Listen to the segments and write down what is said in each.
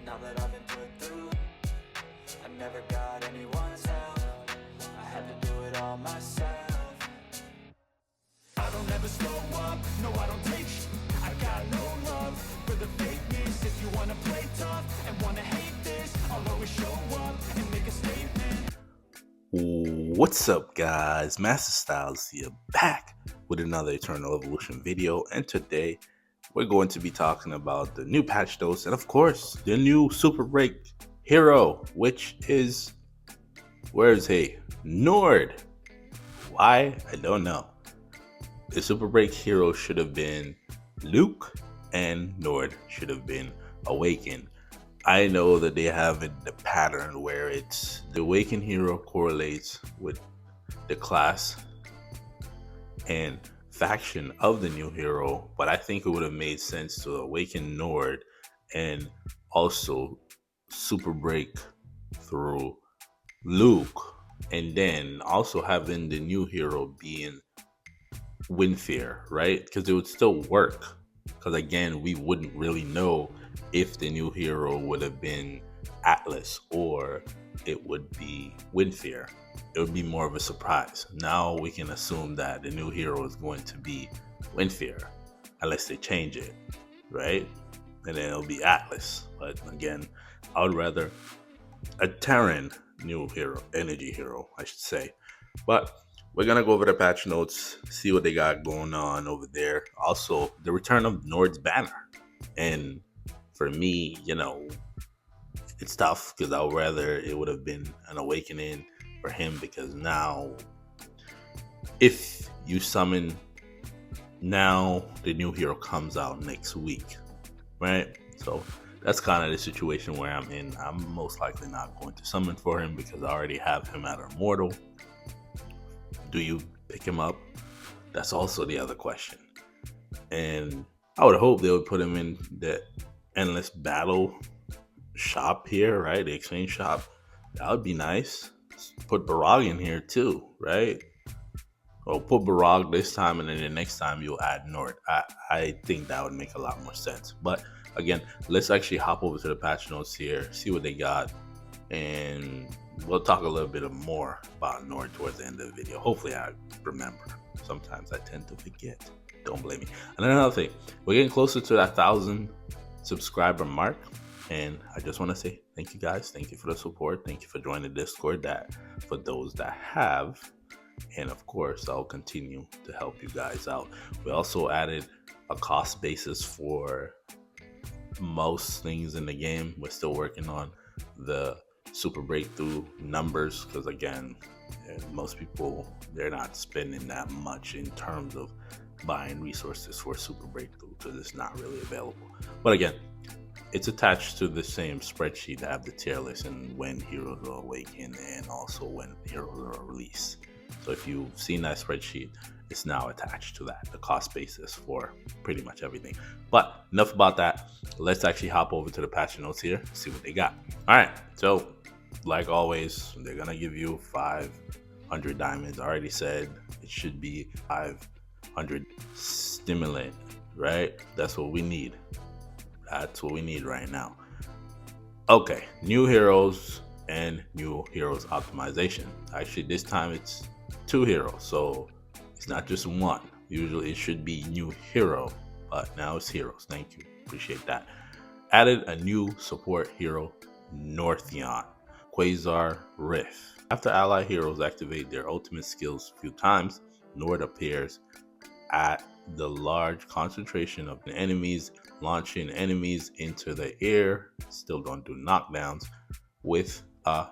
now that I've been put through. I never got anyone's help, I had to do it all myself. I don't ever slow up, no I don't take sh**. I got no love for the fakeness. If you wanna play tough and wanna hate this, I'll always show up and make a statement. What's up, guys? Masta Styles here back with another Eternal Evolution video, and today we're going to be talking about the new patch notes and of course the new Super Break hero, which is, where is he? Nord. Why? I don't know. The Super Break hero should have been Luke and Nord should have been Awakened. I know that they have the pattern where it's the Awakened hero correlates with the class and faction of the new hero, but I think it would have made sense to awaken Nord and also super break through Luke, and then also having the new hero being Windfear, right? Because it would still work. Because again, we wouldn't really know if the new hero would have been Atlas or it would be Windfear. It would be more of a surprise. Now we can assume that the new hero is going to be Windfear, unless they change it, right? And then it'll be Atlas. But again, I would rather a Terran new hero, energy hero, I should say. But we're gonna go over the patch notes, see what they got going on over there. Also, the return of Nord's banner. And for me, it's tough because I would rather it would have been an awakening for him, because now if you summon now, the new hero comes out next week, right? So that's kind of the situation where I'm in. I'm most likely not going to summon for him because I already have him at Immortal. Do you pick him up? That's also the other question. And I would hope they would put him in the endless battle shop here, right? The exchange shop. That would be nice. Put Barag in here too, right? Or put Barag this time, and then the next time you'll add Nord. I think that would make a lot more sense. But again, let's actually hop over to the patch notes here, see what they got, and we'll talk a little bit more about Nord towards the end of the video. Hopefully I remember. Sometimes I tend to forget. Don't blame me. And another thing, we're getting closer to that 1,000 subscriber mark, and I just want to say thank you guys. Thank you for the support. Thank you for joining the Discord, that for those that have. And of course, I'll continue to help you guys out. We also added a cost basis for most things in the game. We're still working on the super breakthrough numbers, because again, most people, they're not spending that much in terms of buying resources for super breakthrough because it's not really available. But again, it's attached to the same spreadsheet that have the tier list and when heroes are awakened and also when heroes are released. So if you've seen that spreadsheet, it's now attached to that, the cost basis for pretty much everything. But enough about that. Let's actually hop over to the patch notes here, see what they got. All right, so like always, they're gonna give you 500 diamonds. I already said it should be 500 stimulant, right? That's what we need. That's what we need right now. Okay, new heroes and new heroes optimization. Actually, this time it's 2 heroes, so it's not just one. Usually it should be new hero, but now it's heroes. Thank you, appreciate that. Added a new support hero, Nordthion, Quasar Rift. After ally heroes activate their ultimate skills a few times, Nord appears at the large concentration of the enemies, launching enemies into the air. Still don't do knockdowns, with a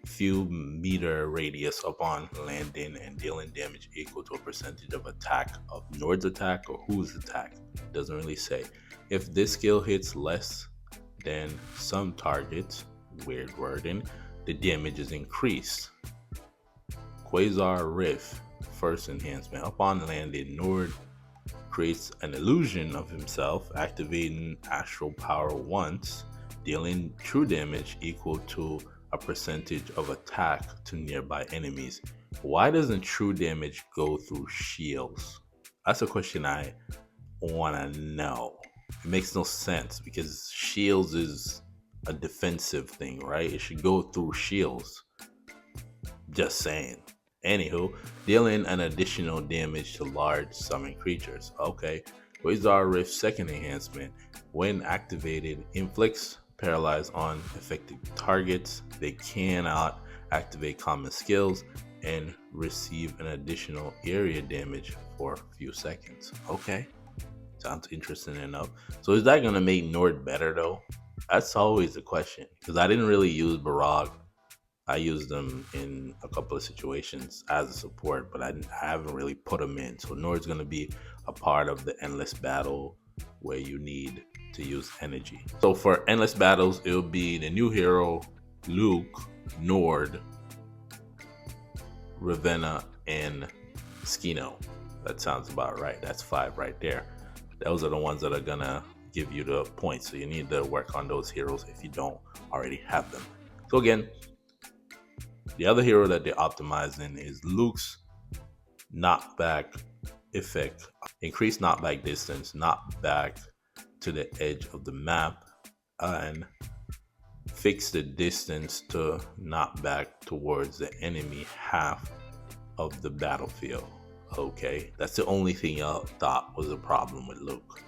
few meter radius upon landing and dealing damage equal to a percentage of attack of Nord's attack or whose attack. Doesn't really say. If this skill hits less than some targets, weird wording, the damage is increased. Quasar Rift First Enhancement. Upon landing, Nord creates an illusion of himself, activating Astral Power once, dealing true damage equal to a percentage of attack to nearby enemies. Why doesn't true damage go through shields? That's a question I want to know. It makes no sense because shields is a defensive thing, right? It should go through shields. Just saying. Anywho, dealing an additional damage to large summon creatures. Okay. Quasar Rift Second Enhancement. When activated, inflicts paralyze on affected targets. They cannot activate common skills and receive an additional area damage for a few seconds. Okay. Sounds interesting enough. So is that going to make Nord better though? That's always the question. Because I didn't really use Barag. I used them in a couple of situations as a support, but I haven't really put them in. So Nord's going to be a part of the endless battle where you need to use energy. So for endless battles, it'll be the new hero, Luke, Nord, Ravenna, and Skino. That sounds about right. That's 5 right there. Those are the ones that are going to give you the points. So you need to work on those heroes if you don't already have them. So again, the other hero that they're optimizing is Luke's knockback effect. Increase knockback distance, knockback to the edge of the map, and fix the distance to knock back towards the enemy half of the battlefield. Okay, that's the only thing y'all thought was a problem with Luke.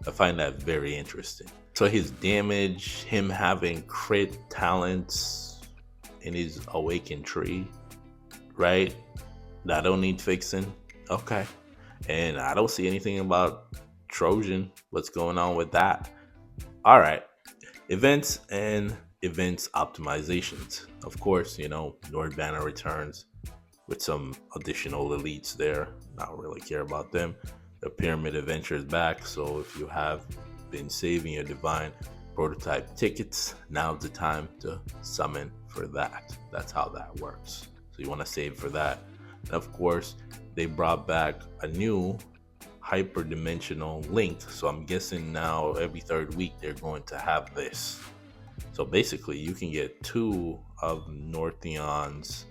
I find that very interesting. So his damage, him having crit talents in his awakened tree, right? That don't need fixing. Okay. And I don't see anything about Trojan. What's going on with that? All right. Events and events optimizations. Of course, Nord Banner returns with some additional elites there. Not really care about them. The Pyramid Adventure is back. So if you have been saving your Divine Prototype tickets, now's the time to summon for that. That's how that works. So you want to save for that. And of course, they brought back a new hyperdimensional link. So I'm guessing now every third week they're going to have this. So basically you can get 2 of Nordthion's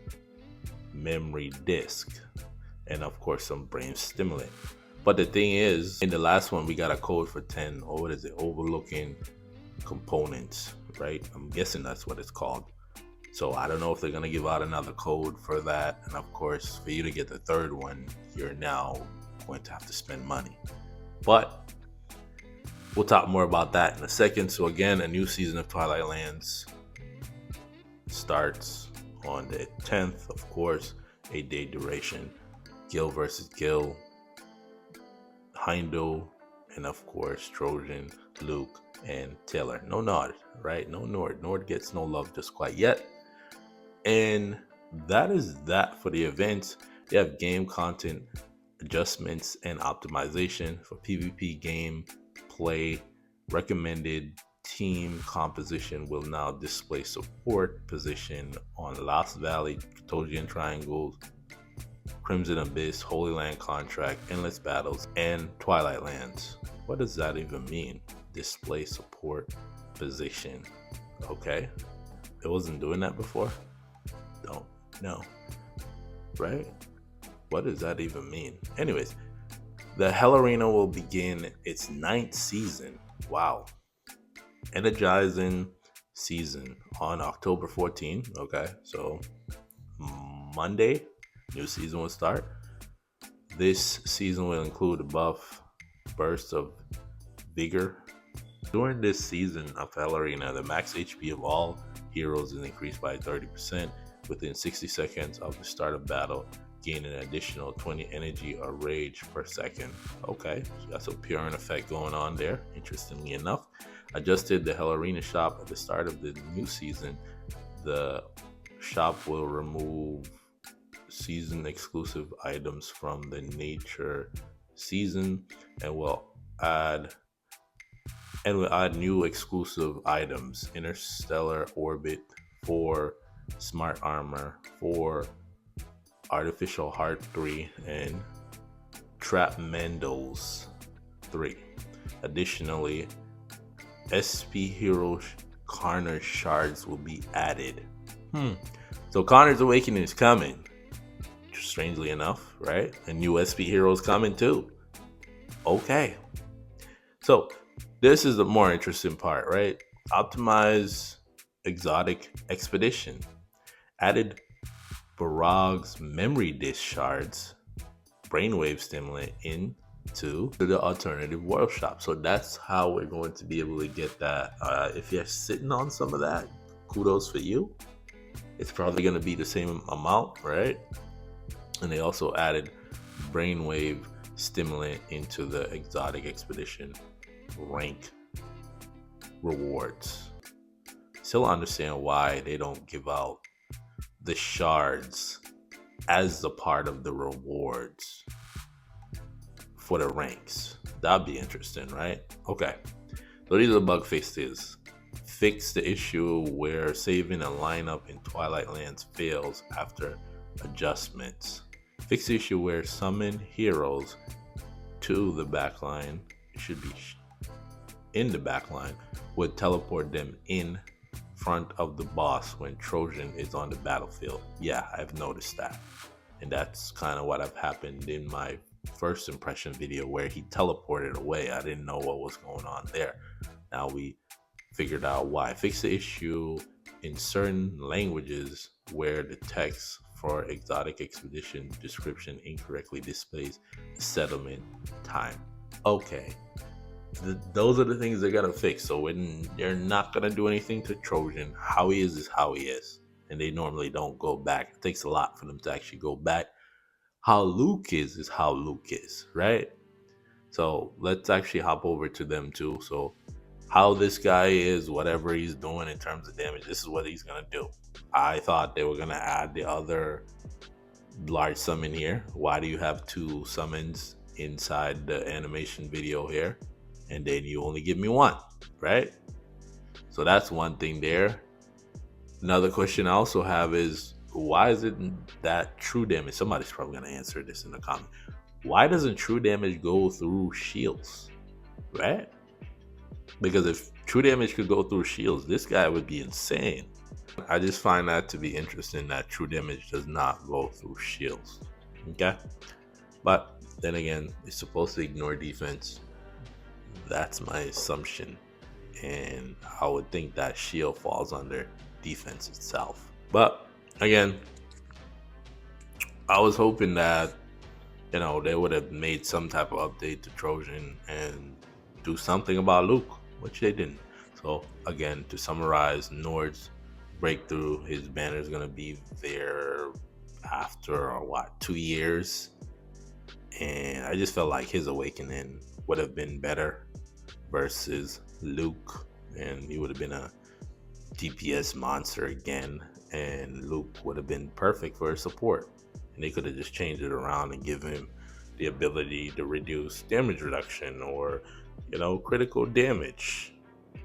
memory disk and of course some brain stimulant. But the thing is, in the last one we got a code for 10, or what is it, overlooking components, right? I'm guessing that's what it's called. So I don't know if they're going to give out another code for that. And of course, for you to get the third one, you're now going to have to spend money. But we'll talk more about that in a second. So again, a new season of Twilight Lands starts on the 10th, of course, 8-day duration. Gil versus Gil, Heimdall, and of course, Trojan, Luke, and Taylor. No Nord, right? No Nord. Nord gets no love just quite yet. And that is that for the events. They have game content adjustments and optimization for PvP game play. Recommended team composition will now display support position on Lost Valley, Tosian Triangles, Crimson Abyss, Holy Land Contract, Endless Battles, and Twilight Lands. What does that even mean? Display support position. Okay. It wasn't doing that before? Don't know. Right? What does that even mean? Anyways, the Hell Arena will begin its 9th season. Wow. Energizing season on October 14. Okay. So Monday, new season will start. This season will include a buff burst of vigor. During this season of Hell Arena, the max HP of all heroes is increased by 30% within 60 seconds of the start of battle, gain an additional 20 energy or rage per second. Okay, so that's a Purine effect going on there, interestingly enough. Adjusted the Hell Arena shop at the start of the new season. The shop will remove season exclusive items from the nature season and will add new exclusive items: Interstellar Orbit 4, Smart Armor 4, Artificial Heart 3, and Trapmendos 3. Additionally, SP Hero Carnage shards will be added. So Carnage Awakening is coming. Strangely enough, right? And new SP heroes coming too. Okay. So this is the more interesting part, right? Optimize exotic expedition. Added Barag's memory disk shards, brainwave stimulant into the alternative world shop. So that's how we're going to be able to get that. If you're sitting on some of that, kudos for you. It's probably going to be the same amount, right? And they also added brainwave stimulant into the exotic expedition rank rewards. Still understand why they don't give out the shards as a part of the rewards for the ranks. That'd be interesting, right? Okay. So these are the bug fixes. Fix the issue where saving a lineup in Twilight Lands fails after adjustments. Fix the issue where summon heroes to the backline, it should be in the backline, would teleport them in front of the boss when Trojan is on the battlefield. Yeah, I've noticed that. And that's kind of what have happened in my first impression video where he teleported away. I didn't know what was going on there. Now we figured out why. Fix the issue in certain languages where the text for exotic expedition description incorrectly displays settlement time. Okay. Those are the things they're gonna fix. So when they're not gonna do anything to Trojan, how he is how he is, and they normally don't go back. It takes a lot for them to actually go back. How Luke is how Luke is, right? So let's actually hop over to them too. So how this guy is, whatever he's doing in terms of damage, this is what he's gonna do. I thought they were gonna add the other large summon here. Why do you have 2 summons inside the animation video here? And then you only give me 1, right? So that's one thing there. Another question I also have is, why is it that true damage? Somebody's probably gonna answer this in the comment. Why doesn't true damage go through shields, right? Because if true damage could go through shields, this guy would be insane. I just find that to be interesting that true damage does not go through shields. Okay? But then again, it's supposed to ignore defense. That's my assumption. And I would think that shield falls under defense itself. But again, I was hoping that, they would have made some type of update to Trojan and do something about Luke, which they didn't. So again, to summarize, Nord's breakthrough, his banner is going to be there after 2 years, and I just felt like his awakening would have been better versus Luke, and he would have been a DPS monster again, and Luke would have been perfect for his support, and they could have just changed it around and give him the ability to reduce damage reduction or critical damage,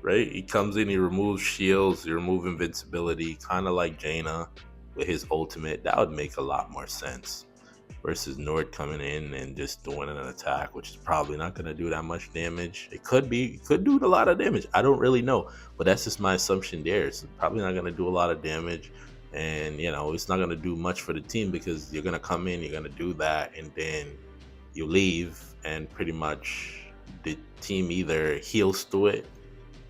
right? He comes in, he removes shields, he removes invincibility, kind of like Jaina with his ultimate. That would make a lot more sense versus Nord coming in and just doing an attack, which is probably not going to do that much damage. It could do a lot of damage. I don't really know, but that's just my assumption there. It's probably not going to do a lot of damage, and it's not going to do much for the team because you're going to come in, you're going to do that, and then you leave, and pretty much the team either heals to it,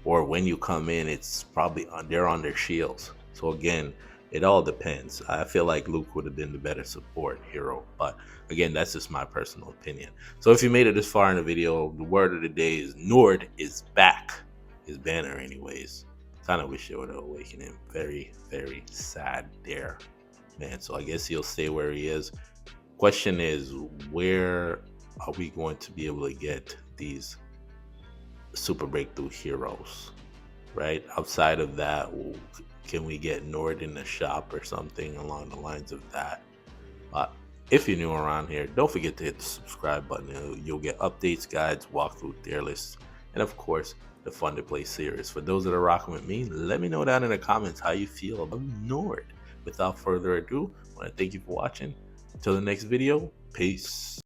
or when you come in, it's probably they're on their shields. So again, it all depends. I feel like Luke would have been the better support hero, but again, that's just my personal opinion. So if you made it this far in the video, the word of the day is Nord is back. His banner anyways. Kind of wish it would have awakened him. Very, very sad there, man. So I guess he'll stay where he is. Question is, where are we going to be able to get these super breakthrough heroes, right? Outside of that, can we get Nord in the shop or something along the lines of that? If you're new around here, don't forget to hit the subscribe button. You'll get updates, guides, walkthrough, tier lists, and of course, the Fun to Play series. For those that are rocking with me, let me know down in the comments how you feel about Nord. Without further ado, I want to thank you for watching. Until the next video, peace.